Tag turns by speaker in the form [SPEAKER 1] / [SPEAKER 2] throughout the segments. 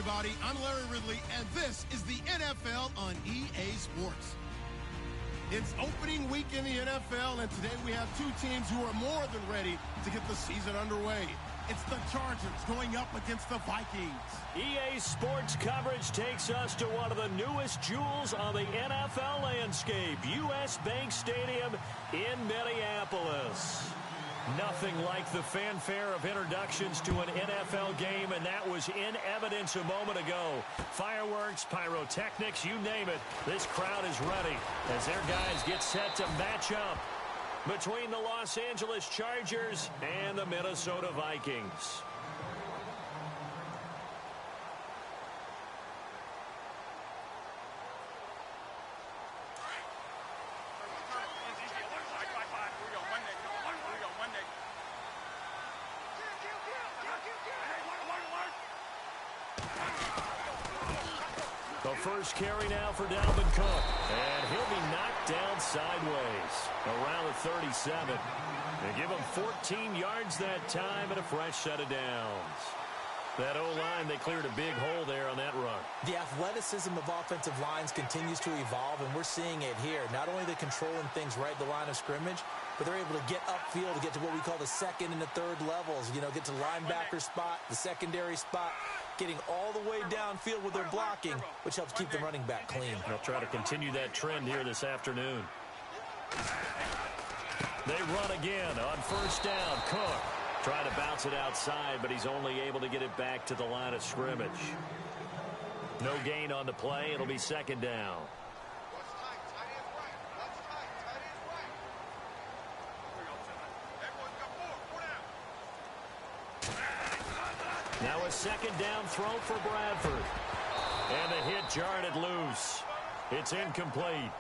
[SPEAKER 1] everybody. I'm Larry Ridley, and this is the NFL on EA Sports. It's opening week in the NFL, and today we have two teams who are more than ready to get the season underway. It's the Chargers going up against the Vikings.
[SPEAKER 2] EA Sports coverage takes us to one of the newest jewels on the NFL landscape, US Bank Stadium in Minneapolis. Nothing like the fanfare of introductions to an NFL game, and that was in evidence a moment ago. Fireworks, pyrotechnics, you name it. This crowd is ready as their guys get set to match up between the Los Angeles Chargers and the Minnesota Vikings. The first carry now for Dalvin Cook, and he'll be knocked down sideways around the 37. They give him 14 yards that time and a fresh set of downs. That O-line, they cleared a big hole there on that run.
[SPEAKER 3] The athleticism of offensive lines continues to evolve, and we're seeing it here. Not only are they controlling things right at the line of scrimmage, but they're able to get upfield to get to what we call the second and the third levels. You know, get to linebacker spot, the secondary spot, getting all the way downfield with their blocking, which helps keep the running back clean.
[SPEAKER 2] They'll try to continue that trend here this afternoon. They run again on first down. Cook trying to bounce it outside, but he's only able to get it back to the line of scrimmage. No gain on the play. It'll be second down. Now a second down throw for Bradford. And the hit jarred it loose. It's incomplete.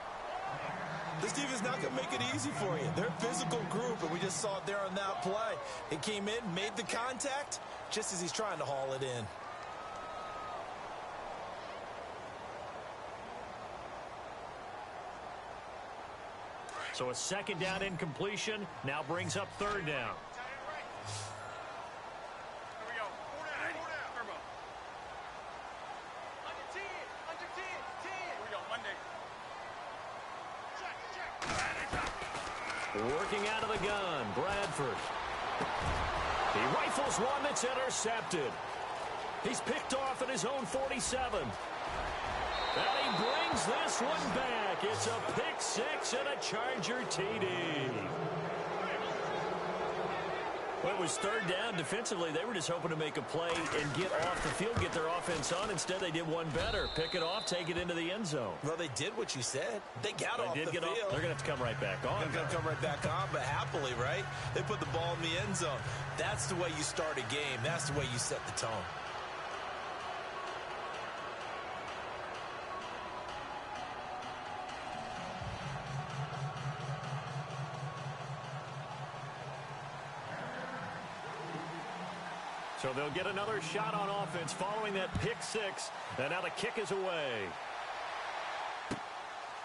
[SPEAKER 3] This defense not going to make it easy for you. They're a physical group, and we just saw it there on that play. It came in, made the contact, just as he's trying to haul it in.
[SPEAKER 2] So a second down incompletion now brings up third down. Working out of the gun, Bradford. He rifles one that's intercepted. He's picked off at his own 47. And he brings this one back. It's a pick six and a Charger TD. Well, it was third down defensively. They were just hoping to make a play and get off the field, get their offense on. Instead, they did one better. Pick it off, take it into the end zone.
[SPEAKER 3] Well, they did what you said. They got off the field.
[SPEAKER 2] They're going to have to come right back on.
[SPEAKER 3] They're going to come right back on, but happily, right? They put the ball in the end zone. That's the way you start a game. That's the way you set the tone.
[SPEAKER 2] So they'll get another shot on offense following that pick six. And now the kick is away.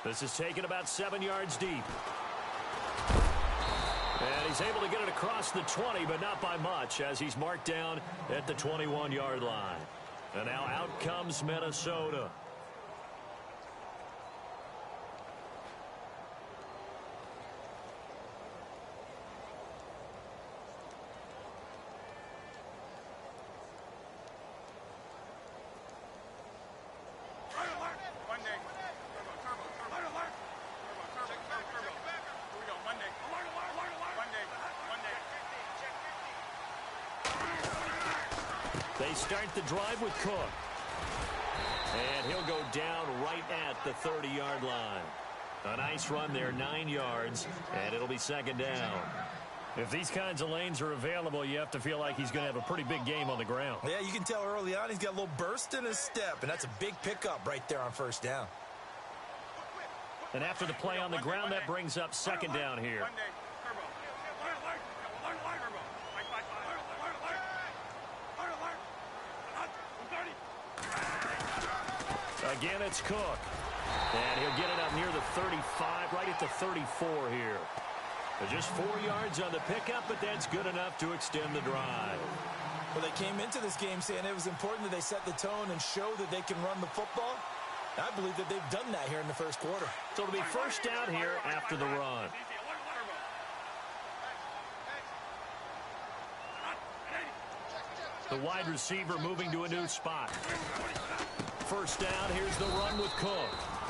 [SPEAKER 2] This is taken about 7 yards deep. And he's able to get it across the 20, but not by much, as he's marked down at the 21-yard line. And now out comes Minnesota. They start the drive with Cook. And he'll go down right at the 30-yard line. A nice run there, 9 yards, and it'll be second down. If these kinds of lanes are available, you have to feel like he's going to have a pretty big game on the ground.
[SPEAKER 3] Yeah, you can tell early on he's got a little burst in his step, and that's a big pickup right there on first down.
[SPEAKER 2] And after the play on the ground, that brings up second down here. Again, it's Cook. And he'll get it up near the 35, right at the 34 here. Just 4 yards on the pickup, but that's good enough to extend the drive.
[SPEAKER 3] Well, they came into this game saying it was important that they set the tone and show that they can run the football. I believe that they've done that here in the first quarter.
[SPEAKER 2] So it'll be first down here after the run. The wide receiver moving to a new spot. First down, here's the run with Cook.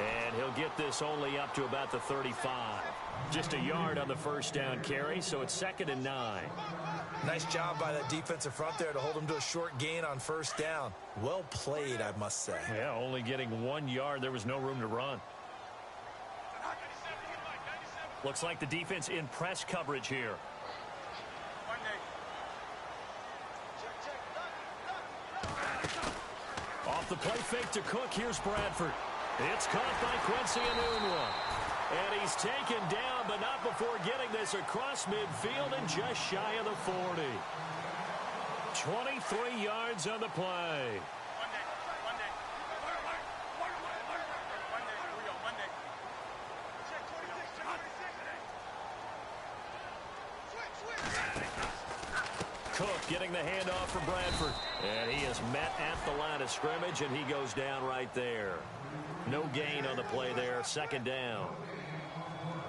[SPEAKER 2] And he'll get this only up to about the 35. Just a yard on the first down carry, so it's 2nd and 9.
[SPEAKER 3] Nice job by that defensive front there to hold him to a short gain on first down. Well played, I must say.
[SPEAKER 2] Yeah, only getting 1 yard. There was no room to run. Looks like the defense in press coverage here. Off the play fake to Cook. Here's Bradford. It's caught by Quincy Enunwa. And he's taken down, but not before getting this across midfield and just shy of the 40. 23 yards on the play. Cook getting the handoff from Bradford. And he is met at the line of scrimmage, and he goes down right there. No gain on the play there, 2nd down.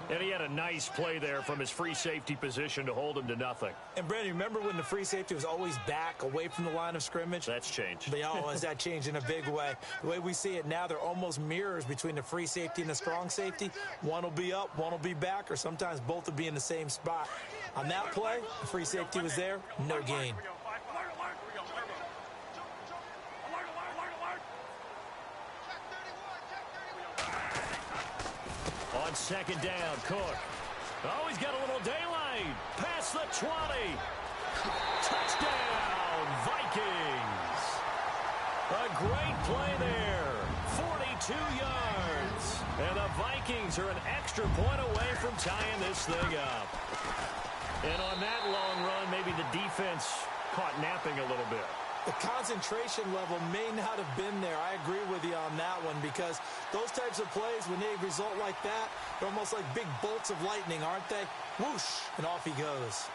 [SPEAKER 2] And he had a nice play there from his free safety position to hold him to nothing.
[SPEAKER 3] And, Brandon, remember when the free safety was always back away from the line of scrimmage?
[SPEAKER 2] That's changed.
[SPEAKER 3] But, has that changed in a big way? The way we see it now, they're almost mirrors between the free safety and the strong safety. One will be up, one will be back, or sometimes both will be in the same spot. On that play, the free safety was there, no gain.
[SPEAKER 2] On 2nd down, Cook. Oh, he's got a little daylight. Past the 20. Touchdown, Vikings. A great play there. 42 yards. And the Vikings are an extra point away from tying this thing up. And on that long run, maybe the defense caught napping a little bit.
[SPEAKER 3] The concentration level may not have been there. I agree with you on that one, because those types of plays, when they result like that, they're almost like big bolts of lightning, aren't they? Whoosh, and off he goes.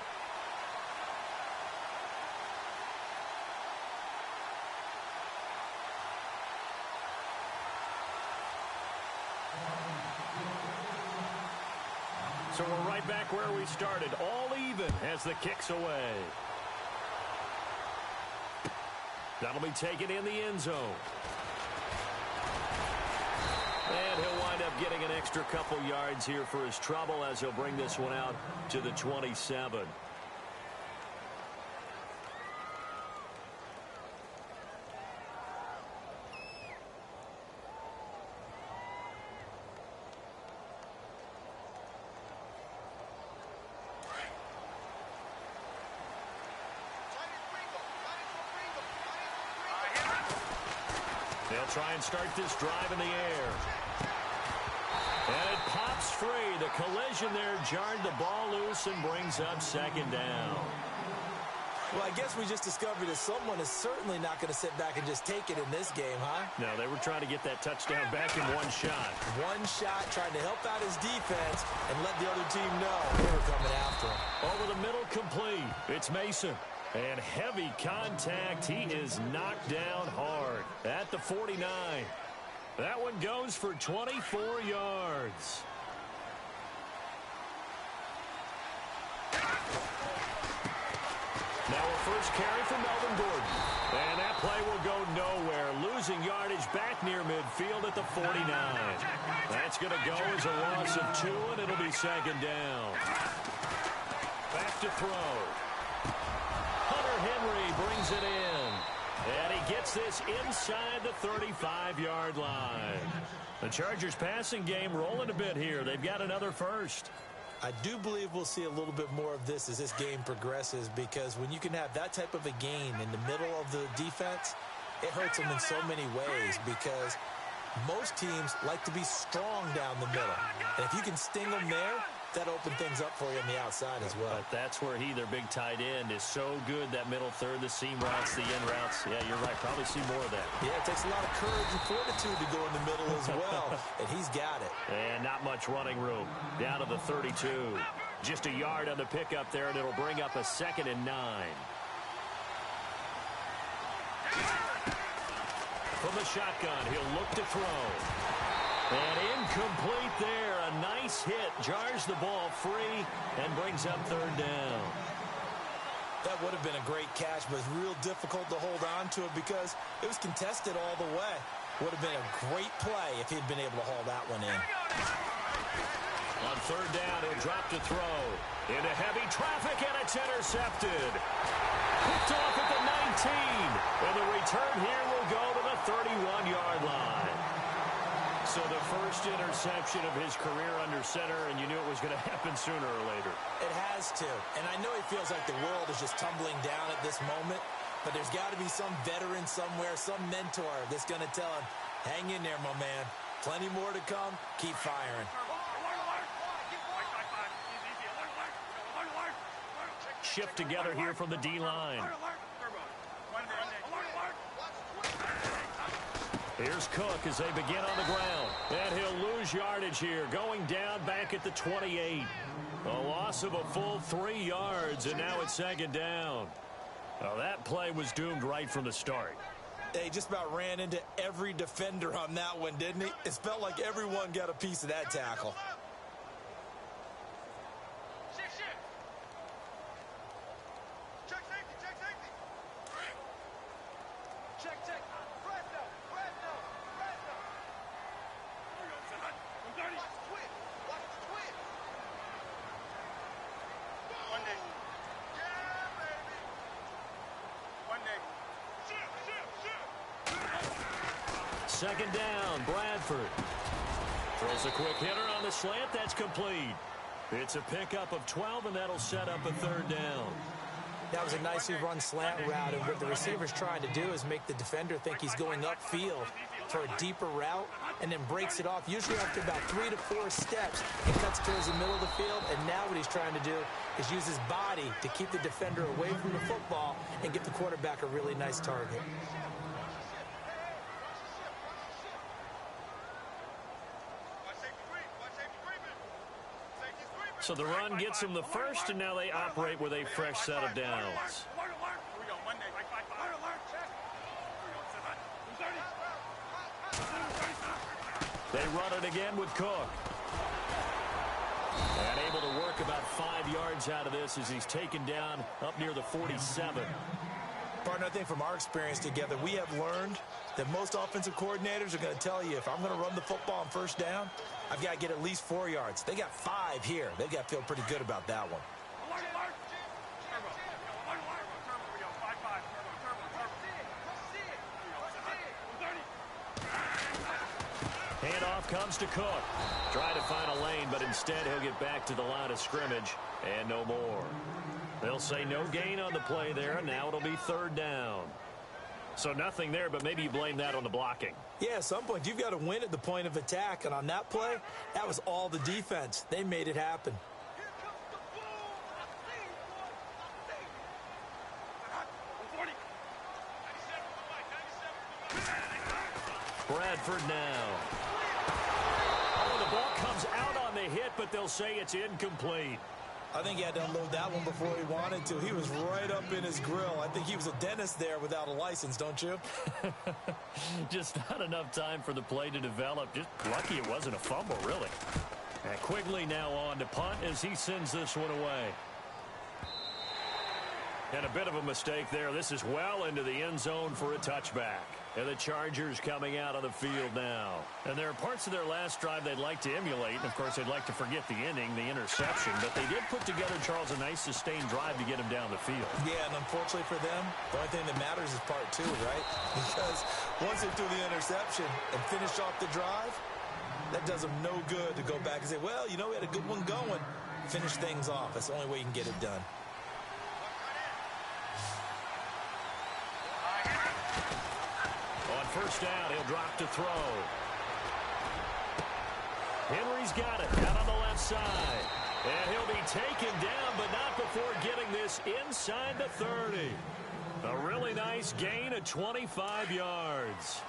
[SPEAKER 2] So we're right back where we started, all even as the kick's away. That'll be taken in the end zone. And he'll wind up getting an extra couple yards here for his trouble as he'll bring this one out to the 27. They'll try and start this drive in the air. And it pops free. The collision there jarred the ball loose and brings up 2nd down.
[SPEAKER 3] Well, I guess we just discovered that someone is certainly not going to sit back and just take it in this game, huh?
[SPEAKER 2] No, they were trying to get that touchdown back in one shot.
[SPEAKER 3] One shot, trying to help out his defense and let the other team know they were coming after him.
[SPEAKER 2] Over the middle, complete. It's Mason. And heavy contact. He is knocked down hard at the 49. That one goes for 24 yards. Now a first carry for Melvin Gordon. And that play will go nowhere. Losing yardage back near midfield at the 49. That's going to go as a loss of 2, and it'll be 2nd down. Back to throw. Henry brings it in. And he gets this inside the 35-yard line. The Chargers passing game rolling a bit here. They've got another first.
[SPEAKER 3] I do believe we'll see a little bit more of this as this game progresses, because when you can have that type of a gain in the middle of the defense, it hurts them in so many ways, because most teams like to be strong down the middle. And if you can sting them there, that opened things up for you on the outside as well.
[SPEAKER 2] But that's where their big tight end, is so good, that middle third, the seam routes, the in routes. Yeah, you're right. Probably see more of that.
[SPEAKER 3] Yeah, it takes a lot of courage and fortitude to go in the middle as well, and he's got it.
[SPEAKER 2] And not much running room. Down to the 32. Just a yard on the pickup there, and it'll bring up a 2nd and 9. shotgun. He'll look to throw. And incomplete there. A nice hit. Jars the ball free and brings up third down.
[SPEAKER 3] That would have been a great catch, but it's real difficult to hold on to it because it was contested all the way. Would have been a great play if he'd been able to haul that one in.
[SPEAKER 2] On third down, he'll drop to throw. Into heavy traffic, and it's intercepted. Picked off at the 19. And the return here will go to the 31-yard line. So the first interception of his career under center, and you knew it was going to happen sooner or later.
[SPEAKER 3] It has to. And I know he feels like the world is just tumbling down at this moment, but there's got to be some veteran somewhere, some mentor that's going to tell him, hang in there, my man. Plenty more to come. Keep firing.
[SPEAKER 2] Shift together here from the D-line. Here's Cook as they begin on the ground. And he'll lose yardage here, going down back at the 28. A loss of a full 3 yards, and now it's second down. Well, that play was doomed right from the start.
[SPEAKER 3] He just about ran into every defender on that one, didn't he? It felt like everyone got a piece of that tackle.
[SPEAKER 2] Second down, Bradford. Throws a quick hitter on the slant. That's complete. It's a pickup of 12, and that'll set up a third down.
[SPEAKER 3] That was a nicely run slant route, and what the receiver's trying to do is make the defender think he's going upfield for a deeper route, and then breaks it off, usually after about 3 to 4 steps, and cuts towards the middle of the field. And now what he's trying to do is use his body to keep the defender away from the football and get the quarterback a really nice target.
[SPEAKER 2] So the run gets them the first, and now they operate with a fresh set of downs. They run it again with Cook. And able to work about 5 yards out of this as he's taken down up near the 47.
[SPEAKER 3] Partner, I think from our experience together, we have learned that most offensive coordinators are going to tell you, if I'm going to run the football on first down, I've got to get at least 4 yards. They got 5 here. They've got to feel pretty good about that one.
[SPEAKER 2] Handoff comes to Cook. Trying to find a lane, but instead he'll get back to the line of scrimmage and no more. They'll say no gain on the play there, and now it'll be third down. So nothing there, but maybe you blame that on the blocking.
[SPEAKER 3] Yeah, at some point you've got to win at the point of attack, and on that play, that was all the defense. They made it happen.
[SPEAKER 2] Bradford now. Oh, the ball comes out on the hit, but they'll say it's incomplete.
[SPEAKER 3] I think he had to unload that one before he wanted to. He was right up in his grill. I think he was a dentist there without a license, don't you?
[SPEAKER 2] Just not enough time for the play to develop. Just lucky it wasn't a fumble, really. And Quigley now on to punt as he sends this one away. And a bit of a mistake there. This is well into the end zone for a touchback. And the Chargers coming out on the field now. And there are parts of their last drive they'd like to emulate. And, of course, they'd like to forget the inning, the interception. But they did put together, Charles, a nice sustained drive to get him down the field.
[SPEAKER 3] Yeah, and unfortunately for them, the only thing that matters is part 2, right? Because once they threw the interception and finished off the drive, that does them no good to go back and say, well, you know, we had a good one going. Finish things off. That's the only way you can get it done.
[SPEAKER 2] First down, he'll drop to throw. Henry's got it out on the left side. And he'll be taken down, but not before getting this inside the 30. A really nice gain of 25 yards.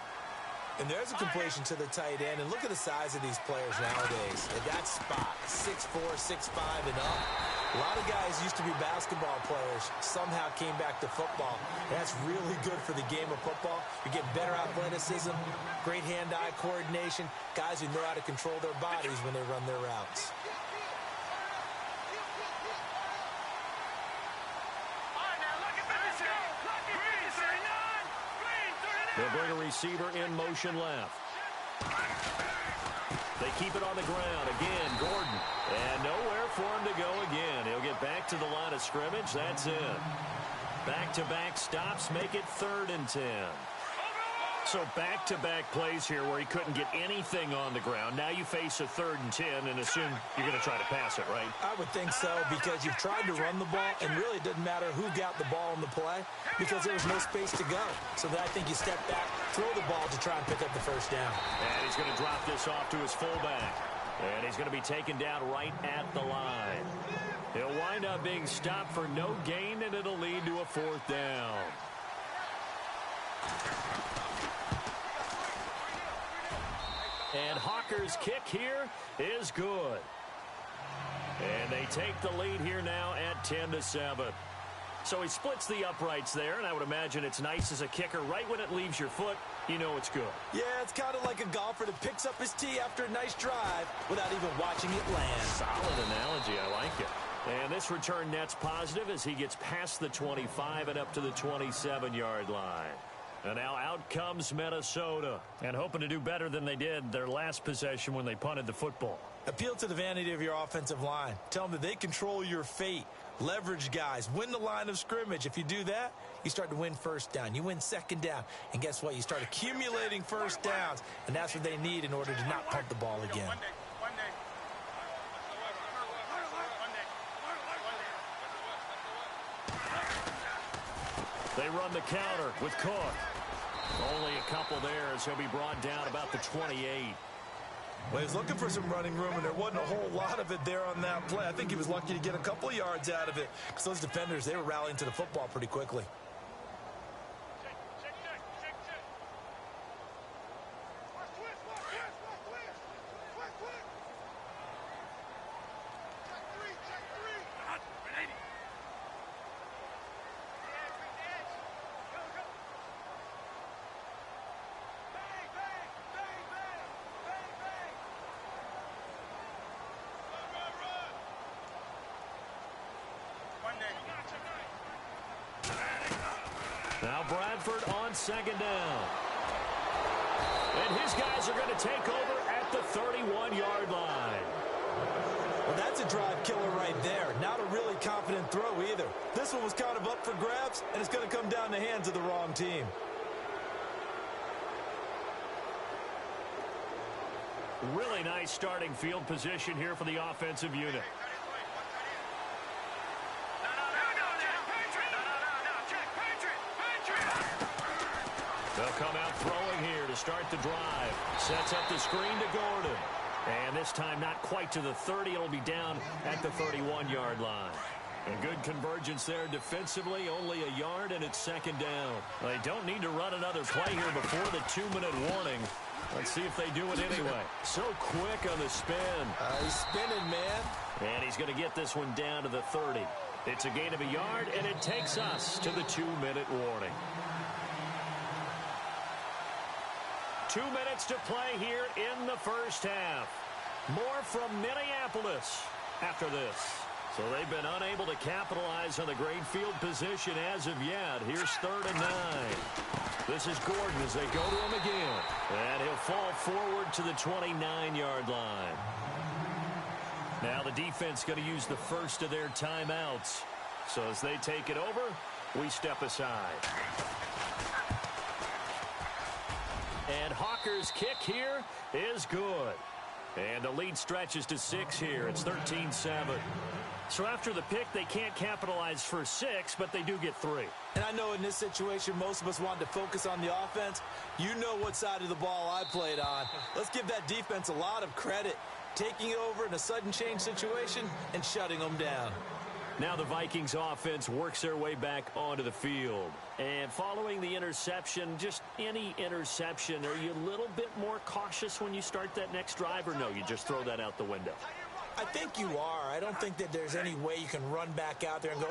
[SPEAKER 3] And there's a completion to the tight end. And look at the size of these players nowadays. At that spot, 6'4", 6'5", and up. A lot of guys used to be basketball players, somehow came back to football. That's really good for the game of football. You're getting better athleticism, great hand-eye coordination, guys who know how to control their bodies when they run their routes.
[SPEAKER 2] They'll bring a receiver in motion left. They keep it on the ground. Again, Gordon. And nowhere for him to go again. He'll get back to the line of scrimmage. That's it. Back-to-back stops make it 3rd and 10. So back-to-back plays here where he couldn't get anything on the ground. Now you face a 3rd and 10 and assume you're going to try to pass it, right?
[SPEAKER 3] I would think so, because you've tried to run the ball, and really it doesn't matter who got the ball in the play because there was no space to go. So then I think you step back, throw the ball to try and pick up the first down.
[SPEAKER 2] And he's going to drop this off to his fullback. And he's going to be taken down right at the line. He'll wind up being stopped for no gain, and it'll lead to a 4th down. And Hawker's kick here is good. And they take the lead here now at 10-7. So he splits the uprights there, and I would imagine it's nice as a kicker. Right when it leaves your foot, you know it's good.
[SPEAKER 3] Yeah, it's kind of like a golfer that picks up his tee after a nice drive without even watching it land.
[SPEAKER 2] Solid analogy. I like it. And this return net's positive as he gets past the 25 and up to the 27-yard line. And now out comes Minnesota, and hoping to do better than they did their last possession when they punted the football.
[SPEAKER 3] Appeal to the vanity of your offensive line. Tell them that they control your fate. Leverage guys. Win the line of scrimmage. If you do that, you start to win 1st down. You win 2nd down. And guess what? You start accumulating 1st downs, and that's what they need in order to not punt the ball again.
[SPEAKER 2] They run the counter with Cook. Only a couple there as he'll be brought down about the 28.
[SPEAKER 3] Well, he was looking for some running room, and there wasn't a whole lot of it there on that play. I think he was lucky to get a couple yards out of it because those defenders, they were rallying to the football pretty quickly.
[SPEAKER 2] Now Bradford on 2nd down. And his guys are going to take over at the 31-yard line.
[SPEAKER 3] Well, that's a drive killer right there. Not a really confident throw either. This one was kind of up for grabs, and it's going to come down the hands of the wrong team.
[SPEAKER 2] Really nice starting field position here for the offensive unit. They'll come out throwing here to start the drive. Sets up the screen to Gordon. And this time not quite to the 30. It'll be down at the 31-yard line. A good convergence there defensively. Only a yard, and it's 2nd down. They don't need to run another play here before the 2-minute warning. Let's see if they do it anyway. So quick on the spin.
[SPEAKER 3] He's spinning, man.
[SPEAKER 2] And he's going to get this one down to the 30. It's a gain of a yard, and it takes us to the 2-minute warning. 2 minutes to play here in the first half. More from Minneapolis after this. So they've been unable to capitalize on the great field position as of yet. Here's 3rd and 9. This is Gordon as they go to him again. And he'll fall forward to the 29-yard line. Now the defense going to use the first of their timeouts. So as they take it over, we step aside. And Hawker's kick here is good. And the lead stretches to 6 here. It's 13-7. So after the pick, they can't capitalize for 6, but they do get 3.
[SPEAKER 3] And I know in this situation, most of us wanted to focus on the offense. You know what side of the ball I played on. Let's give that defense a lot of credit. Taking over in a sudden change situation and shutting them down.
[SPEAKER 2] Now the Vikings offense works their way back onto the field. And following the interception, just any interception, are you a little bit more cautious when you start that next drive, or no, you just throw that out the window?
[SPEAKER 3] I think you are. I don't think that there's any way you can run back out there and go,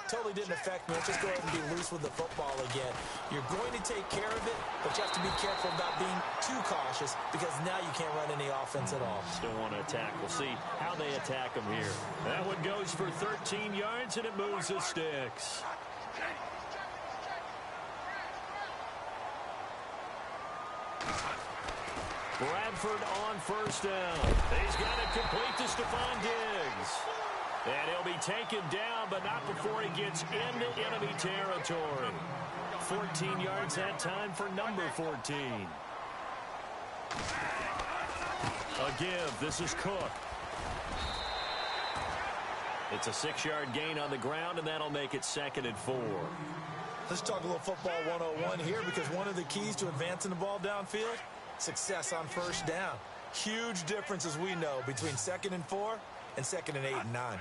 [SPEAKER 3] totally didn't affect me. Let's just go ahead and be loose with the football again. You're going to take care of it, but you have to be careful about being too cautious because now you can't run any offense at all.
[SPEAKER 2] Still want to attack. We'll see how they attack them here. That one goes for 13 yards, and it moves the sticks. Bradford on first down. He's got it complete to Stephon Diggs. And he'll be taken down, but not before he gets into enemy territory. 14 yards that time for number 14. A give. This is Cook. It's a 6-yard gain on the ground, and that'll make it 2nd and 4.
[SPEAKER 3] Let's talk a little football 101 here because one of the keys to advancing the ball downfield, success on first down. Huge difference, as we know, between 2nd and 4 and 2nd and 8 and 9.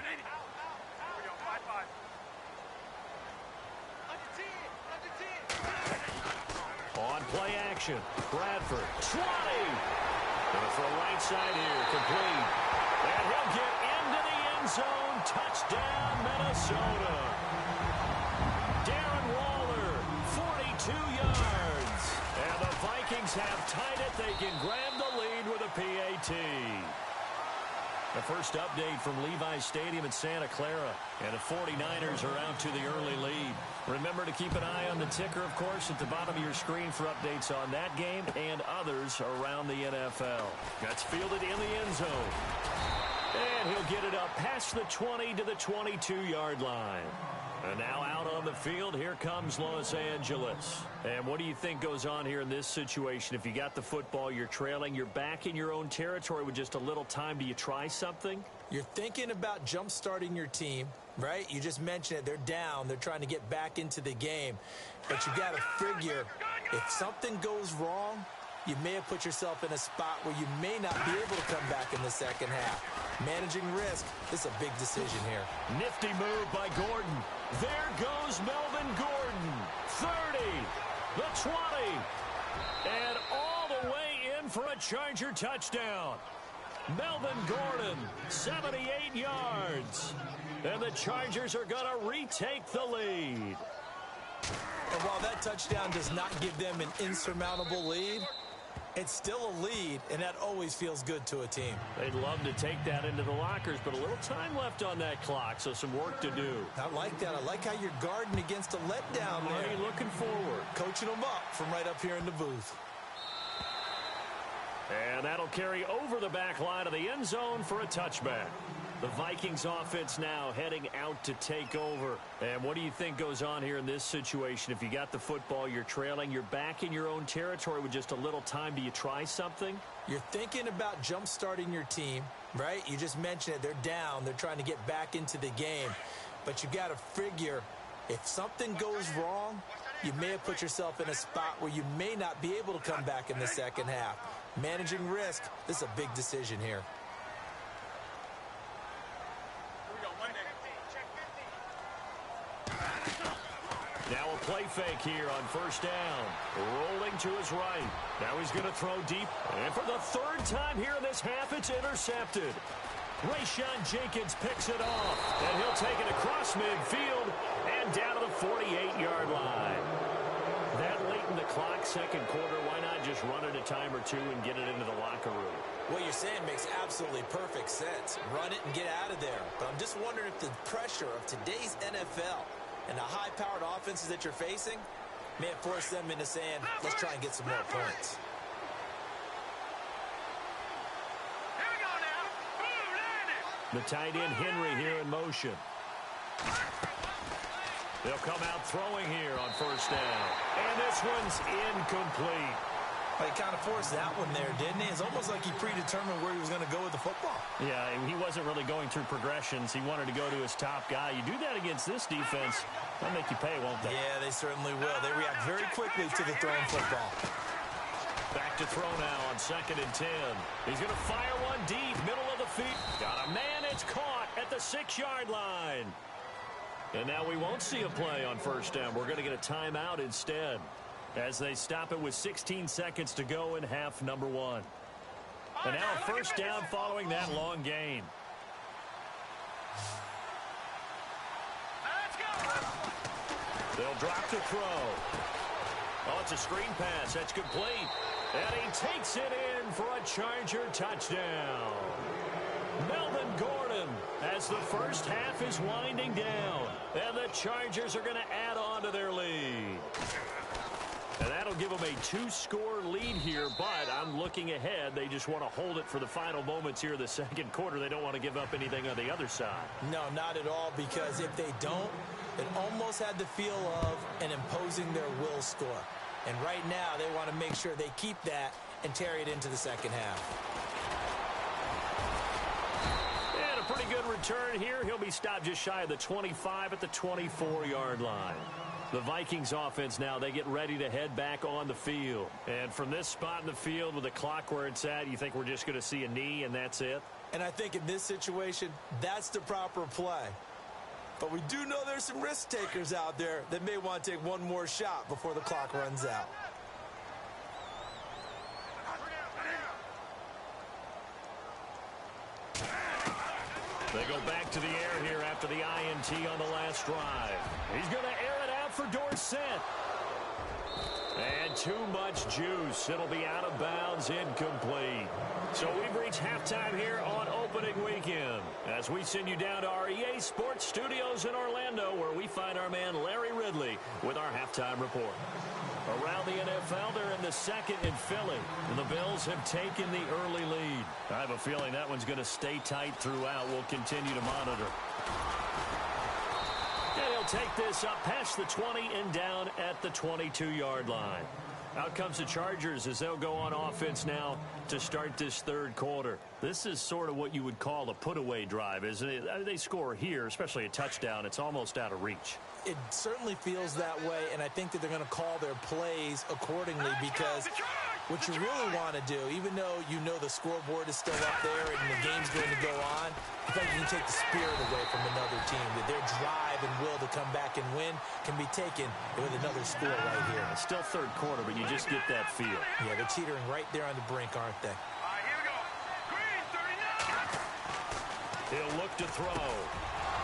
[SPEAKER 2] On play action, Bradford, 20. Going for a right side here, complete. And he'll get into the end zone. Touchdown, Minnesota. Darren Waller, 42 yards. And the Vikings have tied it. They can grab the lead with a PAT. The first update from Levi's Stadium in Santa Clara. And the 49ers are out to the early lead. Remember to keep an eye on the ticker, of course, at the bottom of your screen for updates on that game and others around the NFL. That's fielded in the end zone. And he'll get it up past the 20 to the 22-yard line. And now out on the field, here comes Los Angeles. And what do you think goes on here in this situation? If you got the football, you're trailing, you're back in your own territory with just a little time. Do you try something?
[SPEAKER 3] You're thinking about jump-starting your team, right? You just mentioned it. They're down. They're trying to get back into the game. But you got to figure if something goes wrong, you may have put yourself in a spot where you may not be able to come back in the second half. Managing risk is a big decision here.
[SPEAKER 2] Nifty move by Gordon. There goes Melvin Gordon. 30, the 20, and all the way in for a Charger touchdown. Melvin Gordon, 78 yards. And the Chargers are going to retake the lead.
[SPEAKER 3] And while that touchdown does not give them an insurmountable lead, it's still a lead, and that always feels good to a team.
[SPEAKER 2] They'd love to take that into the lockers, but a little time left on that clock, so some work to do.
[SPEAKER 3] I like that. I like how you're guarding against a letdown there.
[SPEAKER 2] Already looking forward.
[SPEAKER 3] Coaching them up from right up here in the booth.
[SPEAKER 2] And that'll carry over the back line of the end zone for a touchback. The Vikings offense now heading out to take over. And what do you think goes on here in this situation? If you got the football, you're trailing, you're back in your own territory with just a little time. Do you try something?
[SPEAKER 3] You're thinking about jump-starting your team, right? You just mentioned it. They're down. They're trying to get back into the game. But you got to figure if something goes wrong, you may have put yourself in a spot where you may not be able to come back in the second half. Managing risk, this is a big decision here.
[SPEAKER 2] Now a play fake here on first down. Rolling to his right. Now he's going to throw deep. And for the third time here in this half, it's intercepted. Rayshon Jenkins picks it off. And he'll take it across midfield and down to the 48-yard line. That late in the clock, second quarter, why not just run it a time or two and get it into the locker room?
[SPEAKER 3] What you're saying makes absolutely perfect sense. Run it and get out of there. But I'm just wondering if the pressure of today's NFL and the high-powered offenses that you're facing may have forced them into saying, let's try and get some more points.
[SPEAKER 4] Here we go now. Boom, landed.
[SPEAKER 2] The tight end Henry here in motion. They'll come out throwing here on first down. And this one's incomplete.
[SPEAKER 3] Well, he kind of forced that one there, didn't he? It's almost like he predetermined where he was going to go with the football.
[SPEAKER 2] Yeah, he wasn't really going through progressions. He wanted to go to his top guy. You do that against this defense, they'll make you pay, won't they?
[SPEAKER 3] Yeah, they certainly will. They react very quickly to the thrown football.
[SPEAKER 2] Back to throw now on 2nd and 10. He's going to fire one deep, middle of the field. Got a man, it's caught at the 6-yard line. And now we won't see a play on first down. We're going to get a timeout instead as they stop it with 16 seconds to go in half number 1. And now a first down following that long gain. They'll drop to throw. Oh, it's a screen pass. That's complete. And he takes it in for a Charger touchdown. Melvin Gordon, as the first half is winding down. And the Chargers are going to add on to their lead. And that'll give them a 2-score lead here, but I'm looking ahead. They just want to hold it for the final moments here of the second quarter. They don't want to give up anything on the other side.
[SPEAKER 3] No, not at all, because if they don't, it almost had the feel of an imposing their will score. And right now, they want to make sure they keep that and carry it into the second half.
[SPEAKER 2] And a pretty good return here. He'll be stopped just shy of the 25 at the 24-yard line. The Vikings offense now, they get ready to head back on the field. And from this spot in the field with the clock where it's at, you think we're just going to see a knee and that's it?
[SPEAKER 3] And I think in this situation, that's the proper play. But we do know there's some risk takers out there that may want to take one more shot before the clock runs out.
[SPEAKER 2] They go back to the air here after the INT on the last drive. He's going to air it out for Dorsett. And too much juice. It'll be out of bounds, incomplete. So we've reached halftime here on opening weekend as we send you down to our EA Sports Studios in Orlando, where we find our man Larry Ridley with our halftime report. Around the NFL, they're in the second in Philly. And the Bills have taken the early lead. I have a feeling that one's going to stay tight throughout. We'll continue to monitor. And he'll take this up past the 20 and down at the 22-yard line. Out comes the Chargers as they'll go on offense now to start this third quarter. This is sort of what you would call a put-away drive, isn't it? They score here, especially a touchdown. It's almost out of reach.
[SPEAKER 3] It certainly feels that way, and I think that they're going to call their plays accordingly, because what you really want to do, even though you know the scoreboard is still up there and the game's going to go on, I think you can take the spirit away from another team, that their drive and will to come back and win can be taken with another score right here.
[SPEAKER 2] It's still third quarter, but you just get that feel.
[SPEAKER 3] Yeah, they're teetering right there on the brink, aren't they?
[SPEAKER 2] He'll look to throw.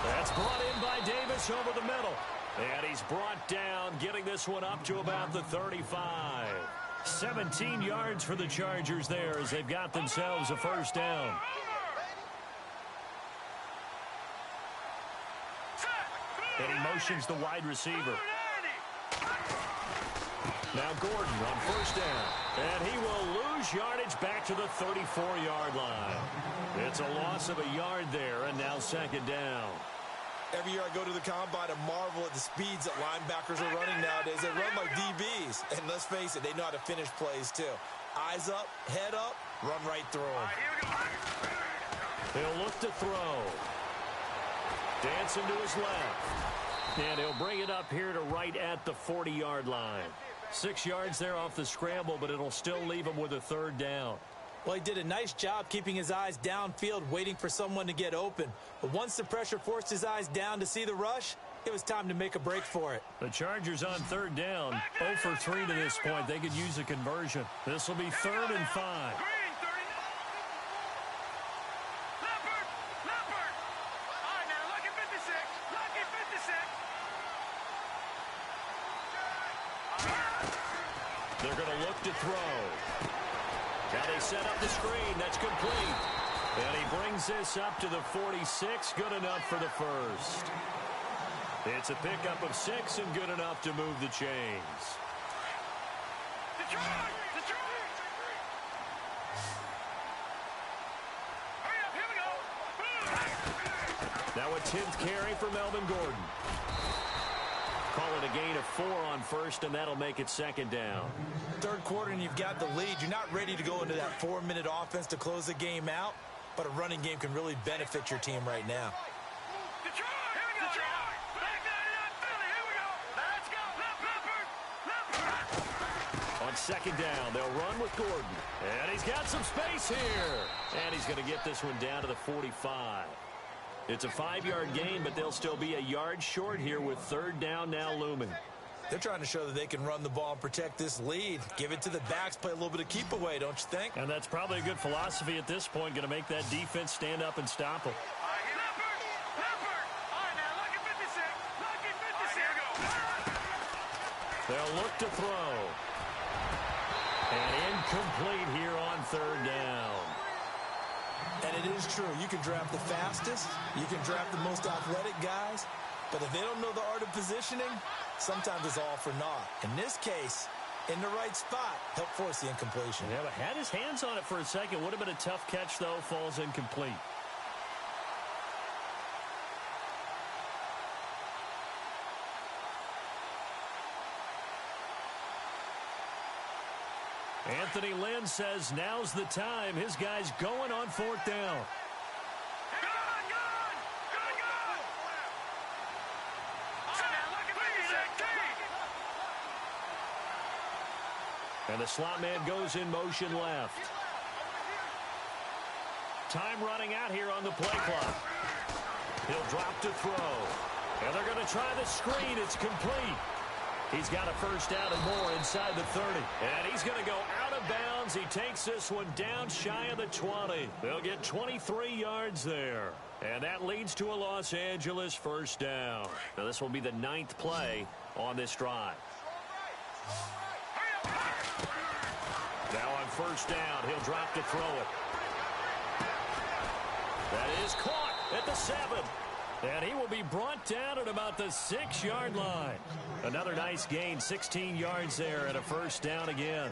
[SPEAKER 2] That's brought in by Davis over the middle. And he's brought down, getting this one up to about the 35. 17 yards for the Chargers there as they've got themselves a first down. And he motions the wide receiver. Now Gordon on first down. And he will lose yardage back to the 34-yard line. It's a loss of a yard there, and now second down.
[SPEAKER 3] Every year I go to the combine and marvel at the speeds that linebackers are running nowadays. They run like DBs. And let's face it, they know how to finish plays too. Eyes up, head up, run right through them.
[SPEAKER 2] He'll look to throw. Dancing to his left. And he'll bring it up here to right at the 40-yard line. 6 yards there off the scramble, but it'll still leave him with a third down.
[SPEAKER 3] Well, he did a nice job keeping his eyes downfield, waiting for someone to get open. But once the pressure forced his eyes down to see the rush, it was time to make a break for it.
[SPEAKER 2] The Chargers on third down, 0 for 3 to this point. They could use a conversion. This will be 3rd and 5. They're going to look to throw. Now they set up the screen. That's complete. And he brings this up to the 46. Good enough for the first. It's a pickup of 6 and good enough to move the chains. Now a 10th carry for Melvin Gordon. Call it a gain of 4 on first, and that'll make it second down.
[SPEAKER 3] Third quarter, and you've got the lead. You're not ready to go into that 4-minute offense to close the game out, but a running game can really benefit your team right now.
[SPEAKER 2] On second down, they'll run with Gordon. And he's got some space here. And he's going to get this one down to the 45. It's a 5-yard gain, but they'll still be a yard short here with third down now looming.
[SPEAKER 3] They're trying to show that they can run the ball and protect this lead. Give it to the backs, play a little bit of keep away, don't you think?
[SPEAKER 2] And that's probably a good philosophy at this point, going to make that defense stand up and stop them. back to throw. And incomplete here on third down.
[SPEAKER 3] And it is true. You can draft the fastest. You can draft the most athletic guys. But if they don't know the art of positioning, sometimes it's all for naught. In this case, in the right spot, help force the incompletion.
[SPEAKER 2] Yeah, but had his hands on it for a second. Would have been a tough catch, though. Falls incomplete. Anthony Lynn says now's the time. His guy's going on fourth down. And the slot man goes in motion left. Time running out here on the play clock. He'll drop to throw. And they're going to try the screen. It's complete. He's got a first down and more inside the 30. And he's going to go out of bounds. He takes this one down shy of the 20. They'll get 23 yards there. And that leads to a Los Angeles first down. Now this will be the 9th play on this drive. Now on first down, he'll drop to throw it. That is caught at the 7. And he will be brought down at about the 6-yard line. Another nice gain, 16 yards there and a first down again.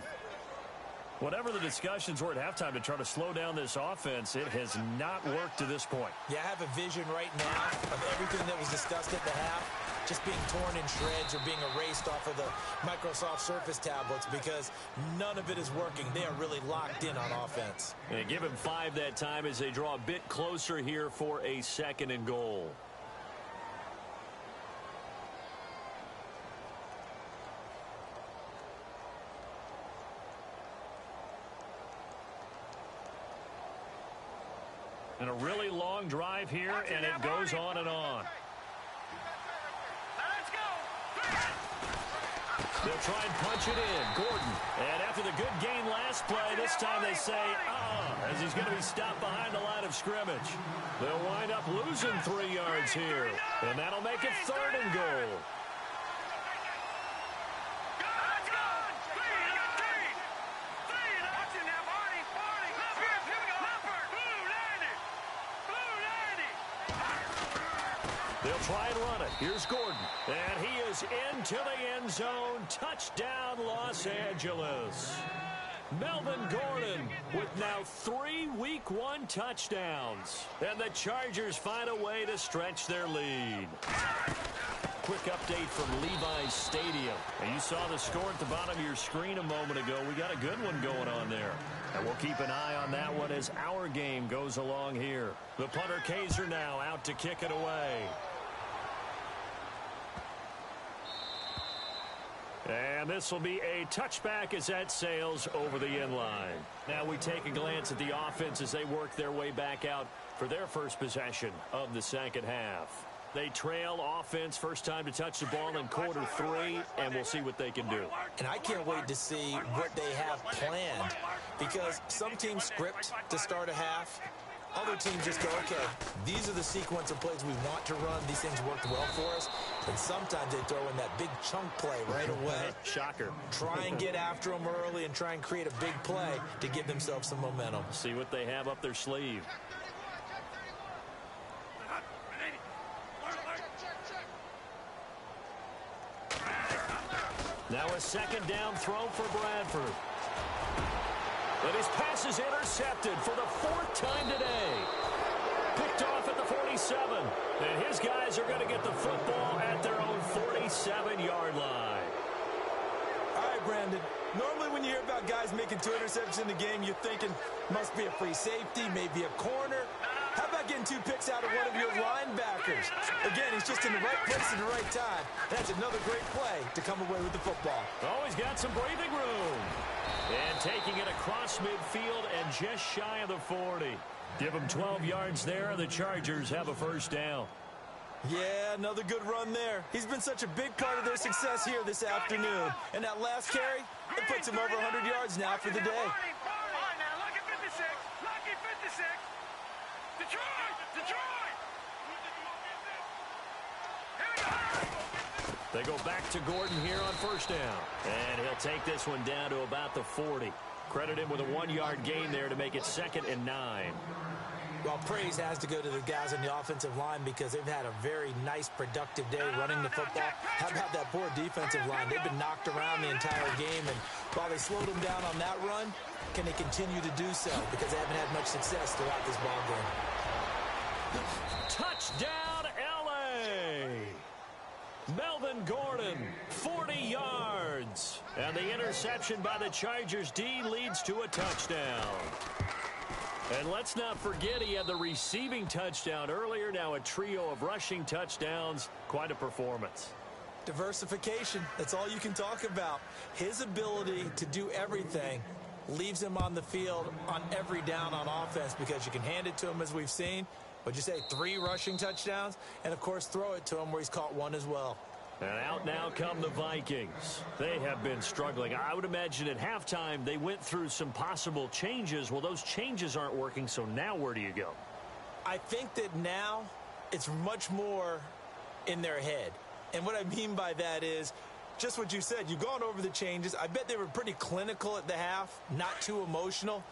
[SPEAKER 2] Whatever the discussions were at halftime to try to slow down this offense, it has not worked to this point.
[SPEAKER 3] Yeah, I have a vision right now of everything that was discussed at the half just being torn in shreds or being erased off of the Microsoft Surface tablets because none of it is working. They are really locked in on offense.
[SPEAKER 2] And give him 5 that time as they draw a bit closer here for a 2nd and goal. And a really long drive here, and it goes on and on.
[SPEAKER 4] Let's go.
[SPEAKER 2] They'll try and punch it in. Gordon. And after the good gain last play, this time they say, as he's going to be stopped behind the line of scrimmage. They'll wind up losing 3 yards here. And that'll make it 3rd and goal. They'll try and run it. Here's Gordon. And he is into the end zone. Touchdown, Los Angeles. Melvin Gordon with now 3 Week 1 touchdowns. And the Chargers find a way to stretch their lead. Quick update from Levi's Stadium. And you saw the score at the bottom of your screen a moment ago. We got a good one going on there. And we'll keep an eye on that one as our game goes along here. The punter Kaiser now out to kick it away. And this will be a touchback as that sails over the end line. Now we take a glance at the offense as they work their way back out for their first possession of the second half. They trail offense, first time to touch the ball in quarter 3, and we'll see what they can do.
[SPEAKER 3] And I can't wait to see what they have planned because some teams script to start a half. Other teams just go, okay, these are the sequence of plays we want to run. These things worked well for us. And sometimes they throw in that big chunk play right away.
[SPEAKER 2] Shocker.
[SPEAKER 3] Try and get after them early and try and create a big play to give themselves some momentum.
[SPEAKER 2] See what they have up their sleeve. Now a second down throw for Bradford. But his pass is intercepted for the 4th time today. Picked off at the 47. And his guys are going to get the football at their own 47-yard line.
[SPEAKER 3] All right, Brandon. Normally when you hear about guys making 2 interceptions in the game, you're thinking must be a free safety, maybe a corner. How about getting 2 picks out of one of your linebackers? Again, he's just in the right place at the right time. That's another great play to come away with the football.
[SPEAKER 2] Oh, he's got some breathing room. And taking it across midfield and just shy of the 40. Give him 12 yards there, and the Chargers have a first down.
[SPEAKER 3] Yeah, another good run there. He's been such a big part of their success here this afternoon. And that last carry, it puts him over 100 yards now for the day.
[SPEAKER 4] All right, now, lucky 56. Lucky 56. Detroit! Detroit! Here we go!
[SPEAKER 2] They go back to Gordon here on first down. And he'll take this one down to about the 40. Credit him with a 1-yard gain there to make it 2nd and 9.
[SPEAKER 3] Well, praise has to go to the guys on the offensive line because they've had a very nice, productive day running the football. How about that poor defensive line? They've been knocked around the entire game, and while they slowed them down on that run, can they continue to do so? Because they haven't had much success throughout this ball game.
[SPEAKER 2] Touchdown, L.A.! Melvin Gordon, 40 yards. And the interception by the Chargers D leads to a touchdown. And let's not forget he had the receiving touchdown earlier. Now a trio of rushing touchdowns. Quite a performance.
[SPEAKER 3] Diversification. That's all you can talk about. His ability to do everything leaves him on the field on every down on offense because you can hand it to him as we've seen. What'd you say, 3 rushing touchdowns? And, of course, throw it to him where he's caught 1 as well.
[SPEAKER 2] And out now come the Vikings. They have been struggling. I would imagine at halftime they went through some possible changes. Well, those changes aren't working, so now where do you go?
[SPEAKER 3] I think that now it's much more in their head. And what I mean by that is just what you said. You've gone over the changes. I bet they were pretty clinical at the half, not too emotional.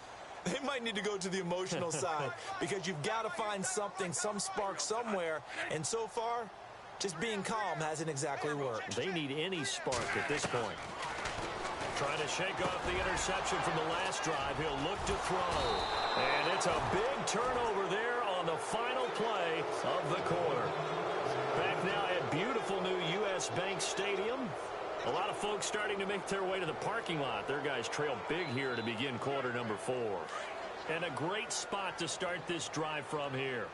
[SPEAKER 3] They might need to go to the emotional side because you've got to find something, some spark somewhere. And so far, just being calm hasn't exactly worked.
[SPEAKER 2] They need any spark at this point. Trying to shake off the interception from the last drive. He'll look to throw. And it's a big turnover there on the final play of the quarter. Back now at beautiful new U.S. Bank Stadium. A lot of folks starting to make their way to the parking lot. Their guys trail big here to begin quarter number 4. And a great spot to start this drive from here.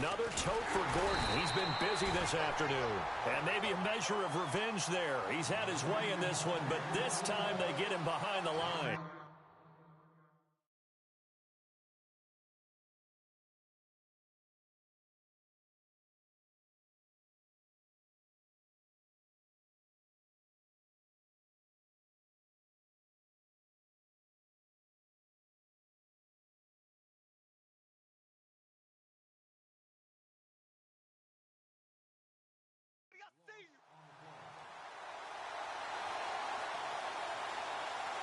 [SPEAKER 2] Another tote for Gordon. He's been busy this afternoon. And maybe a measure of revenge there. He's had his way in this one, but this time they get him behind the line.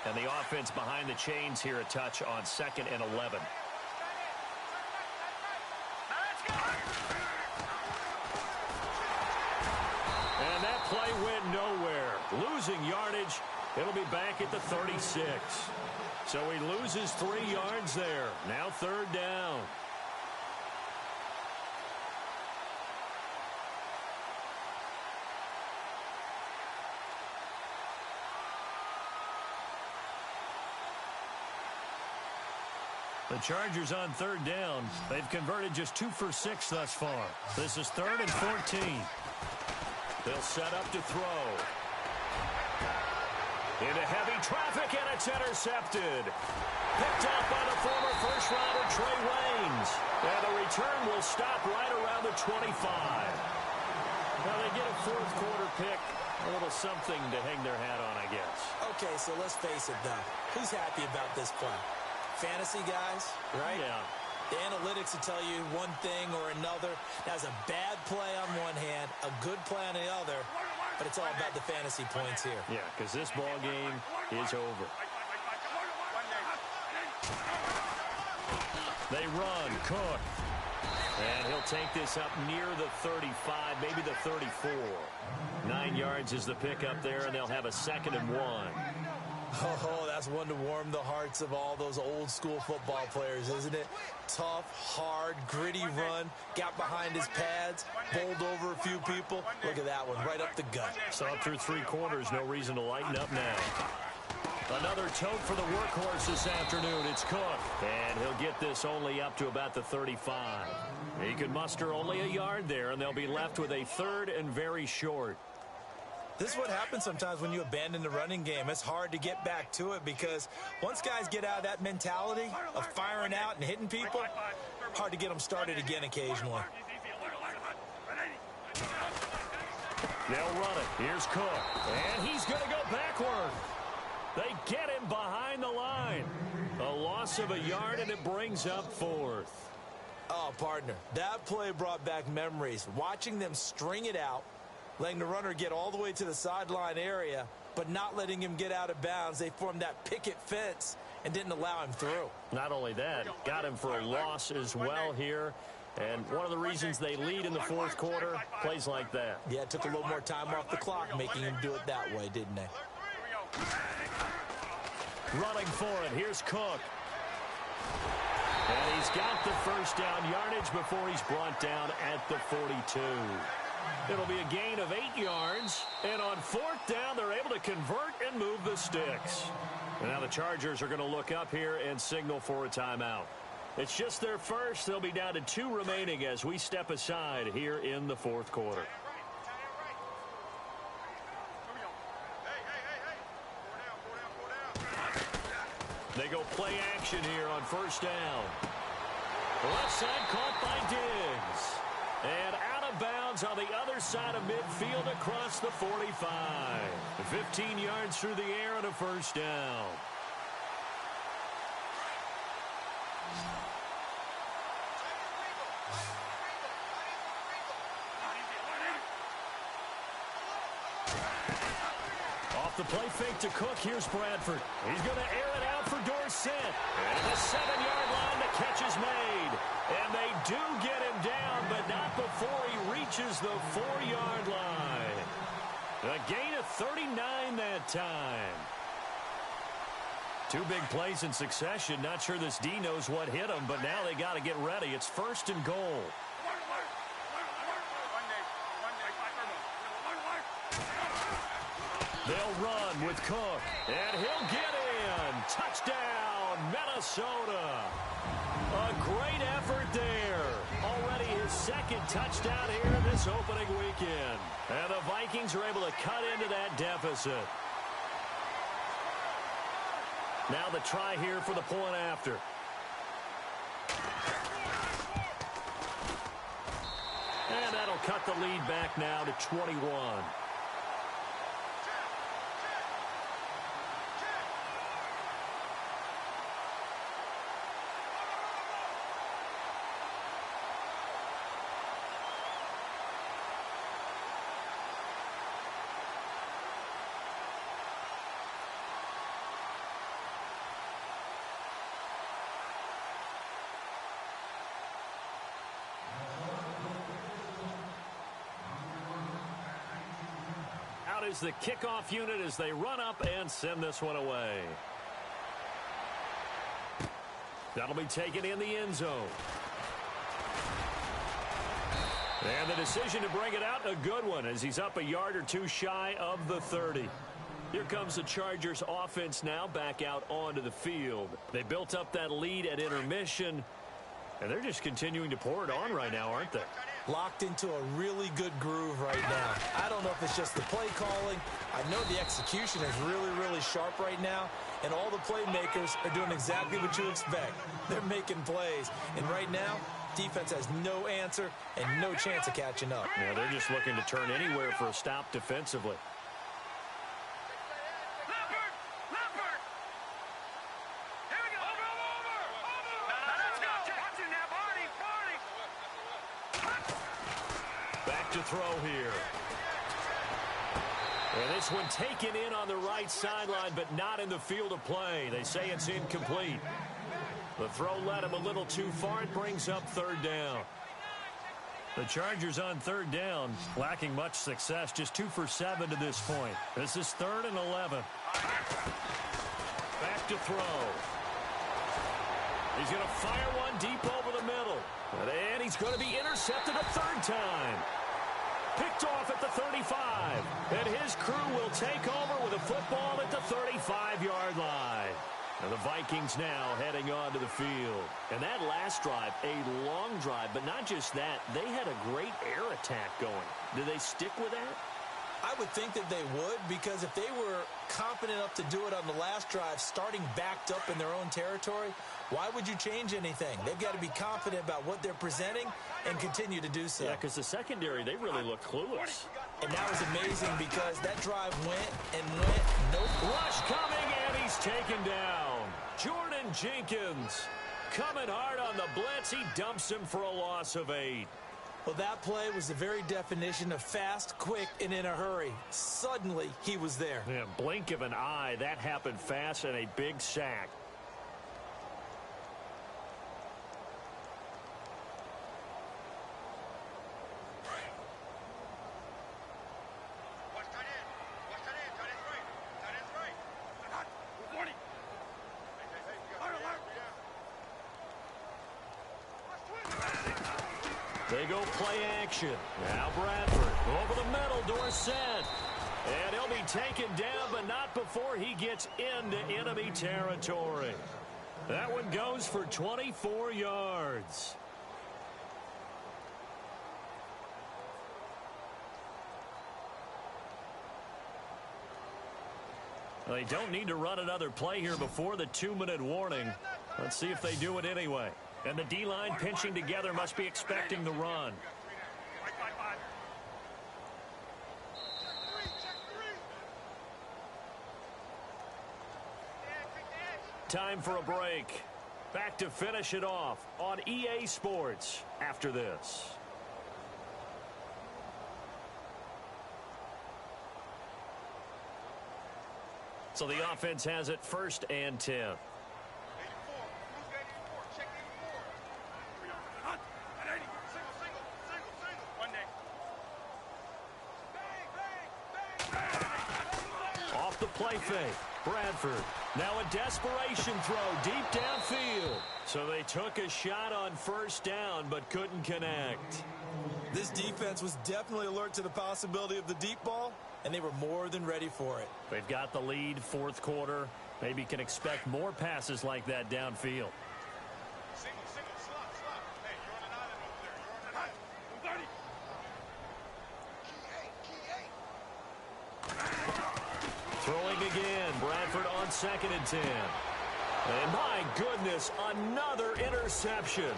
[SPEAKER 2] And the offense behind the chains here a touch on 2nd and 11. And that play went nowhere. Losing yardage. It'll be back at the 36. So he loses 3 yards there. Now 3rd down. The Chargers on 3rd down. They've converted just 2 for 6 thus far. This is 3rd and 14. They'll set up to throw. Into heavy traffic, and it's intercepted. Picked up by the former first-rounder Trey Waynes. And the return will stop right around the 25. Now they get a 4th quarter pick. A little something to hang their hat on, I guess.
[SPEAKER 3] Okay, so let's face it, though. Who's happy about this play? Fantasy guys, right?
[SPEAKER 2] Yeah.
[SPEAKER 3] The analytics will tell you one thing or another. That's a bad play on one hand, a good play on the other, but it's all about the fantasy points here.
[SPEAKER 2] Yeah, because this ball game is over. They run, Cook. And he'll take this up near the 35, maybe the 34. 9 yards is the pickup there, and they'll have a 2nd and 1.
[SPEAKER 3] Oh, that's one to warm the hearts of all those old-school football players, isn't it? Tough, hard, gritty run, got behind his pads, bowled over a few people. Look at that one, right up the gut.
[SPEAKER 2] So up through 3 quarters, no reason to lighten up now. Another tote for the workhorse this afternoon. It's Cook, and he'll get this only up to about the 35. He can muster only a yard there, and they'll be left with a 3rd and very short.
[SPEAKER 3] This is what happens sometimes when you abandon the running game. It's hard to get back to it because once guys get out of that mentality of firing out and hitting people, hard to get them started again occasionally.
[SPEAKER 2] They'll run it. Here's Cook. And he's going to go backward. They get him behind the line. A loss of a yard, and it brings up 4th.
[SPEAKER 3] Oh, partner, that play brought back memories. Watching them string it out, letting the runner get all the way to the sideline area, but not letting him get out of bounds. They formed that picket fence and didn't allow him through.
[SPEAKER 2] Not only that, got him for a loss as well here. And one of the reasons they lead in the 4th quarter, plays like that.
[SPEAKER 3] Yeah, it took a little more time off the clock, making him do it that way, didn't they?
[SPEAKER 2] Running for it. Here's Cook. And he's got the first down yardage before he's brought down at the 42. It'll be a gain of 8 yards. And on 4th down, they're able to convert and move the sticks. And now the Chargers are going to look up here and signal for a timeout. It's just their first. They'll be down to 2 remaining as we step aside here in the 4th quarter. They go play action here on 1st down. Left side caught by Diggs. And out of bounds on the other side of midfield across the 45. 15 yards through the air and a 1st down. Off the play fake to Cook. Here's Bradford. He's going to air it out for Dorsett. And the 7-yard line, the catch is made. And they do get him down, but not before he reaches the 4-yard line. A gain of 39 that time. 2 big plays in succession. Not sure this D knows what hit him, but now they got to get ready. It's 1st and goal. They'll run with Cook, and he'll get in. Touchdown, Minnesota. A great effort there. Already his 2nd touchdown here this opening weekend. And the Vikings are able to cut into that deficit. Now the try here for the point after. And that'll cut the lead back now to 21. Is the kickoff unit as they run up and send this one away. That'll be taken in the end zone. And the decision to bring it out, a good one, as he's up a yard or 2 shy of the 30. Here comes the Chargers offense now back out onto the field. They built up that lead at intermission, and they're just continuing to pour it on right now, aren't they?
[SPEAKER 3] Locked into a really good groove right now. I don't know if it's just the play calling. I know the execution is really, really sharp right now, and all the playmakers are doing exactly what you expect. They're making plays, and right now, defense has no answer and no chance of catching up.
[SPEAKER 2] Yeah, they're just looking to turn anywhere for a stop defensively. To throw here. And this one taken in on the right sideline, but not in the field of play. They say it's incomplete. The throw led him a little too far. It brings up 3rd down. The Chargers on 3rd down, lacking much success, just 2 for 7 to this point. This is 3rd and 11. Back to throw. He's going to fire one deep over the middle. And he's going to be intercepted a 3rd time. Picked off at the 35. And his crew will take over with a football at the 35-yard line. And the Vikings now heading onto the field. And that last drive, a long drive, but not just that. They had a great air attack going. Do they stick with that?
[SPEAKER 3] I would think that they would, because if they were confident enough to do it on the last drive, starting backed up in their own territory, why would you change anything? They've got to be confident about what they're presenting and continue to do so.
[SPEAKER 2] Yeah, because the secondary, they really look clueless.
[SPEAKER 3] And that was amazing because that drive went and went. Nope.
[SPEAKER 2] Rush coming, and he's taken down. Jordan Jenkins coming hard on the blitz. He dumps him for a loss of 8.
[SPEAKER 3] Well, that play was the very definition of fast, quick, and in a hurry. Suddenly, he was there.
[SPEAKER 2] Yeah, blink of an eye. That happened fast and a big sack. They go play action. Now Bradford over the middle, Dorsett. And he'll be taken down, but not before he gets into enemy territory. That one goes for 24 yards. They don't need to run another play here before the 2-minute warning. Let's see if they do it anyway. And the D-line pinching together must be expecting the run. Time for a break. Back to finish it off on EA Sports after this. So the offense has it 1st and 10. Off the play fake. Bradford. Now a desperation throw deep downfield. So they took a shot on 1st down but couldn't connect.
[SPEAKER 3] This defense was definitely alert to the possibility of the deep ball, and they were more than ready for it.
[SPEAKER 2] They've got the lead 4th quarter. Maybe can expect more passes like that downfield. Throwing again. Bradford on 2nd and 10. And my goodness, another interception.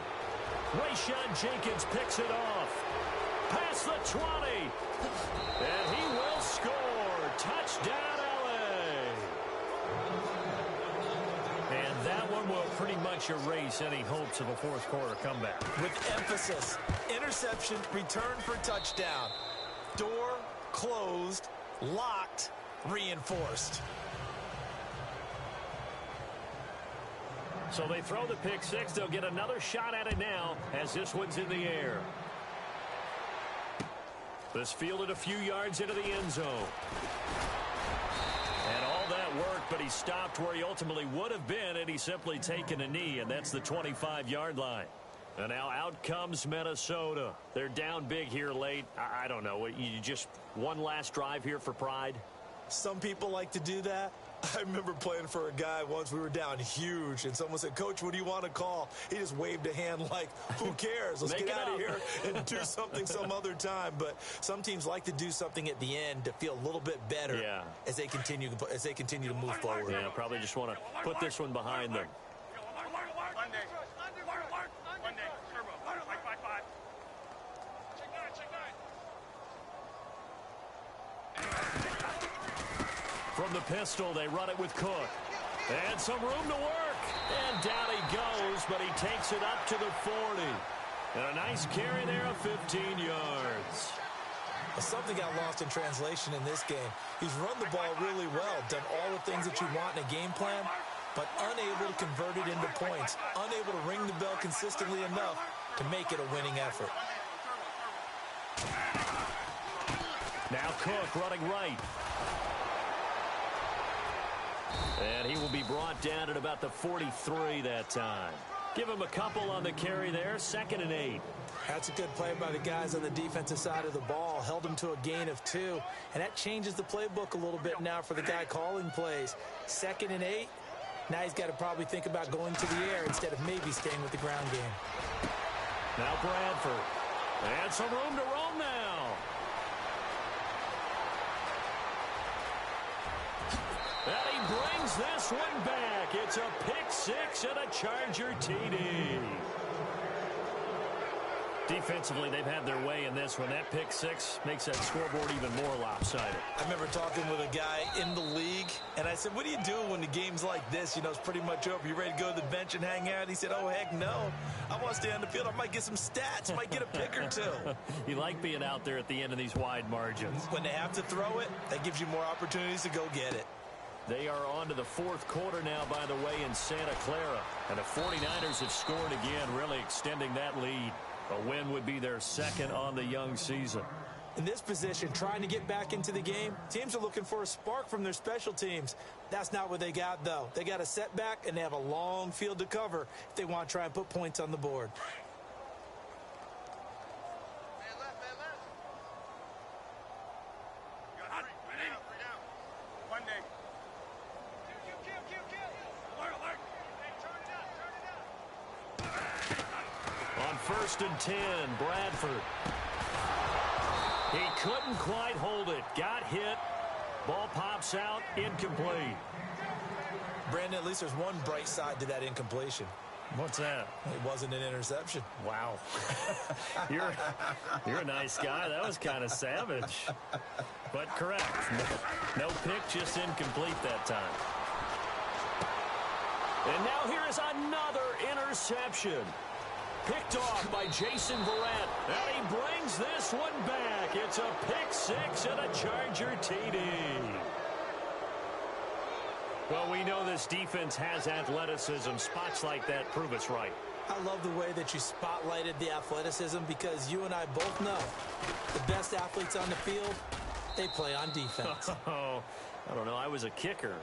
[SPEAKER 2] Rayshawn Jenkins picks it off. Past the 20. And he will score. Touchdown, LA. And that one will pretty much erase any hopes of a 4th quarter comeback.
[SPEAKER 3] With emphasis. Interception, return for touchdown. Door closed, locked, reinforced.
[SPEAKER 2] So they throw the pick 6. They'll get another shot at it now as this one's in the air. This fielded a few yards into the end zone. And all that worked, but he stopped where he ultimately would have been, and he's simply taken a knee, and that's the 25-yard line. And now out comes Minnesota. They're down big here late. I don't know. You just one last drive here for pride?
[SPEAKER 3] Some people like to do that. I remember playing for a guy once. We were down huge, and someone said, "Coach, what do you want to call?" He just waved a hand like, who cares? Let's get out of here and do something some other time. But some teams like to do something at the end to feel a little bit better as they continue to move forward.
[SPEAKER 2] Yeah, probably just want to put this one behind them. From the pistol, they run it with Cook. And some room to work. And down he goes, but he takes it up to the 40. And a nice carry there of 15 yards.
[SPEAKER 3] Something got lost in translation in this game. He's run the ball really well, done all the things that you want in a game plan, but unable to convert it into points, unable to ring the bell consistently enough to make it a winning effort.
[SPEAKER 2] Now Cook running right. And he will be brought down at about the 43 that time. Give him a couple on the carry there. 2nd and 8.
[SPEAKER 3] That's a good play by the guys on the defensive side of the ball. Held him to a gain of 2. And that changes the playbook a little bit now for the guy calling plays. 2nd and 8. Now he's got to probably think about going to the air instead of maybe staying with the ground game.
[SPEAKER 2] Now Bradford. And some room to roam now. brings this one back. It's a pick six and a Charger TD. Defensively, they've had their way in this one. That pick six makes that scoreboard even more lopsided.
[SPEAKER 3] I remember talking with a guy in the league, and I said, what do you do when the game's like this? You know, it's pretty much over. You ready to go to the bench and hang out? He said, oh, heck no. I want to stay on the field. I might get some stats. Might get a pick or two.
[SPEAKER 2] You like being out there at the end of these wide margins.
[SPEAKER 3] When they have to throw it, that gives you more opportunities to go get it.
[SPEAKER 2] They are on to the fourth quarter now, by the way, in Santa Clara. And the 49ers have scored again, really extending that lead. A win would be their second on the young season.
[SPEAKER 3] In this position, trying to get back into the game, teams are looking for a spark from their special teams. That's not what they got, though. They got a setback, and they have a long field to cover if they want to try and put points on the board.
[SPEAKER 4] Man left. You got three down. One day. Kill. Alert. Hey, turn it up.
[SPEAKER 2] On 1st and 10, Bradford. He couldn't quite hold it. Got hit. Ball pops out. Incomplete.
[SPEAKER 3] Brandon, at least there's one bright side to that incompletion.
[SPEAKER 2] What's that?
[SPEAKER 3] It wasn't an interception.
[SPEAKER 2] Wow. You're a nice guy. That was kind of savage. But correct. No pick, just incomplete that time. And now here is another interception. Picked off by Jason Verrett. And he brings this one back. It's a pick six and a Charger TD. Well, we know this defense has athleticism. Spots like that prove us right.
[SPEAKER 3] I love the way that you spotlighted the athleticism because you and I both know the best athletes on the field, they play on defense.
[SPEAKER 2] Oh, I don't know. I was a kicker.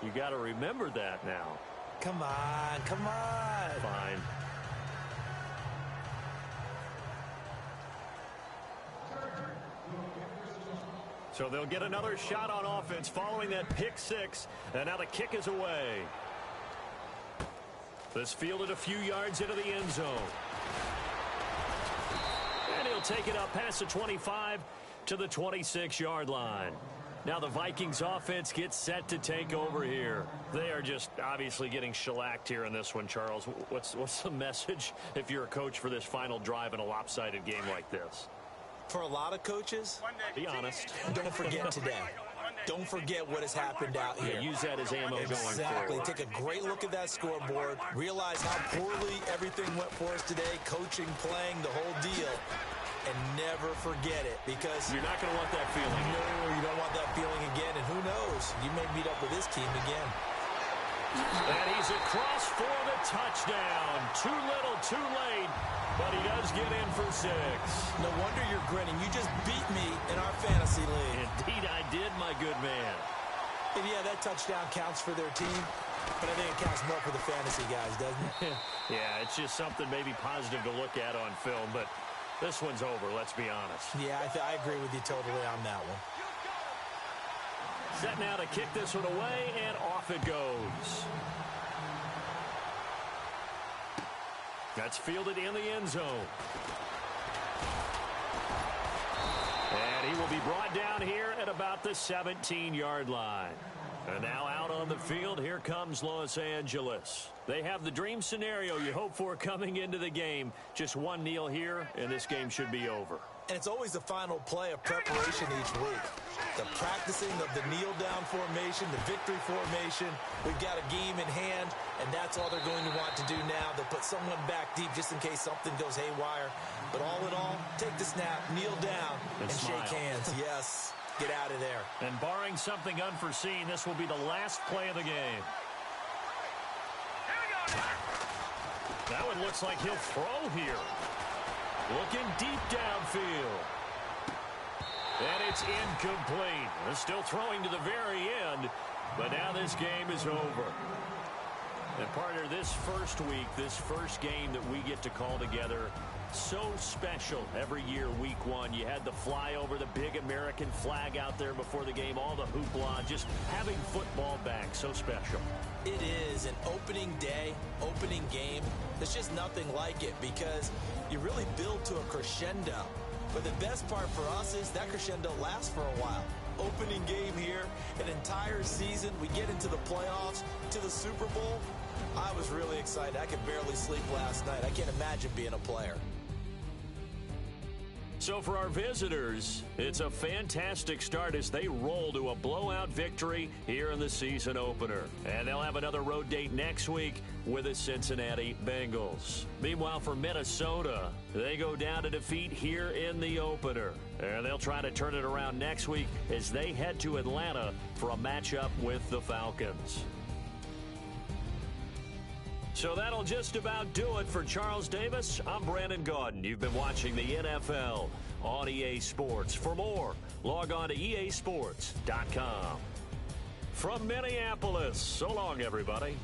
[SPEAKER 2] You got to remember that now.
[SPEAKER 3] Come on.
[SPEAKER 2] Fine. So they'll get another shot on offense following that pick six. And now the kick is away. This fielded a few yards into the end zone. And he'll take it up past the 25 to the 26-yard line. Now the Vikings offense gets set to take over here. They are just obviously getting shellacked here in this one, Charles. What's the message if you're a coach for this final drive in a lopsided game like this?
[SPEAKER 3] For a lot of coaches,
[SPEAKER 2] be honest.
[SPEAKER 3] don't forget today. Don't forget what has happened out here.
[SPEAKER 2] Use that as ammo going forward.
[SPEAKER 3] Exactly. Take a great look at that scoreboard. Realize how poorly everything went for us today. Coaching, playing, the whole deal. And never forget it because
[SPEAKER 2] you're not going to want that feeling.
[SPEAKER 3] No, you don't want that feeling again. And who knows? You may meet up with this team again.
[SPEAKER 2] And he's across for the touchdown. Too little, too late. But he does get in for 6.
[SPEAKER 3] No wonder you're grinning. You just beat me in our fantasy league.
[SPEAKER 2] Indeed I did, my good man.
[SPEAKER 3] And yeah, that touchdown counts for their team. But I think it counts more for the fantasy guys, doesn't it?
[SPEAKER 2] Yeah, it's just something maybe positive to look at on film. But this one's over, let's be honest.
[SPEAKER 3] Yeah, I agree with you totally on that one.
[SPEAKER 2] Set now to kick this one away, and off it goes. That's fielded in the end zone. And he will be brought down here at about the 17-yard line. And now out on the field, here comes Los Angeles. They have the dream scenario you hope for coming into the game. Just one kneel here, and this game should be over.
[SPEAKER 3] And it's always the final play of preparation each week. The practicing of the kneel-down formation, the victory formation. We've got a game in hand, and that's all they're going to want to do now. They'll put someone back deep just in case something goes haywire. But all in all, take the snap, kneel down, and shake hands. Yes, get out of there.
[SPEAKER 2] And barring something unforeseen, this will be the last play of the game. That one looks like he'll throw here. Looking deep downfield. And it's incomplete. They're still throwing to the very end, but now this game is over. And partner, this first week, this first game that we get to call together, so special every year, week one. You had the flyover, the big American flag out there before the game, all the hoopla, just having football back, so special.
[SPEAKER 3] It is an opening day, opening game. There's just nothing like it because you really build to a crescendo. But the best part for us is that crescendo lasts for a while. opening game here, an entire season. We get into the playoffs, to the Super Bowl. I was really excited. I could barely sleep last night. I can't imagine being a player.
[SPEAKER 2] So for our visitors, it's a fantastic start as they roll to a blowout victory here in the season opener. And they'll have another road date next week with the Cincinnati Bengals. Meanwhile, for Minnesota, they go down to defeat here in the opener. And they'll try to turn it around next week as they head to Atlanta for a matchup with the Falcons. So that'll just about do it for Charles Davis. I'm Brandon Gaudin. You've been watching the NFL on EA Sports. For more, log on to easports.com. From Minneapolis, so long, everybody.